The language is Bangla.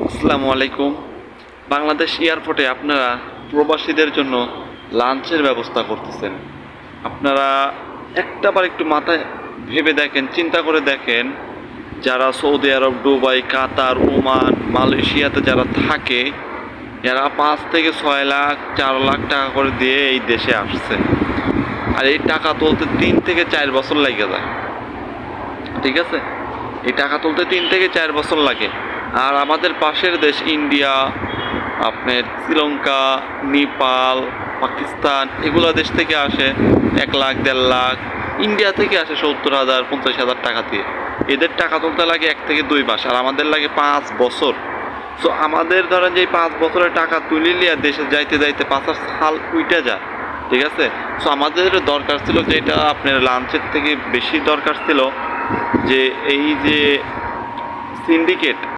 আসসালামু আলাইকুম। বাংলাদেশ এয়ারপোর্টে আপনারা প্রবাসীদের জন্য লাঞ্চের ব্যবস্থা করতেছেন। আপনারা একটাবার একটু মাথায় ভেবে দেখেন, চিন্তা করে দেখেন, যারা সৌদি আরব, দুবাই, কাতার, ওমান, মালয়েশিয়াতে যারা থাকে, এরা 5 থেকে 6 লাখ, 4 লাখ টাকা করে দিয়ে এই দেশে আসছে। আর এই টাকা তুলতে 3 থেকে 4 বছর লেগে যায়। ঠিক আছে, এই টাকা তুলতে 3 থেকে 4 বছর লাগে। আর আমাদের পাশের দেশ ইন্ডিয়া, আপনার শ্রীলঙ্কা, নেপাল, পাকিস্তান, এগুলো দেশ থেকে আসে 1 লাখ, 1.5 লাখ। ইন্ডিয়া থেকে আসে 70,000, 50,000 টাকা দিয়ে। এদের টাকা তুলতে লাগে 1 থেকে 2 মাস, আর আমাদের লাগে 5 বছর। সো আমাদের ধরেন যে 5 বছরের টাকা তুলে নিয়ে দেশে যাইতে যাইতে 5 সাল উইটা যায়। ঠিক আছে, সো আমাদের দরকার ছিল যে এটা আপনার লাঞ্চের থেকে বেশি দরকার ছিল যে এই যে সিন্ডিকেট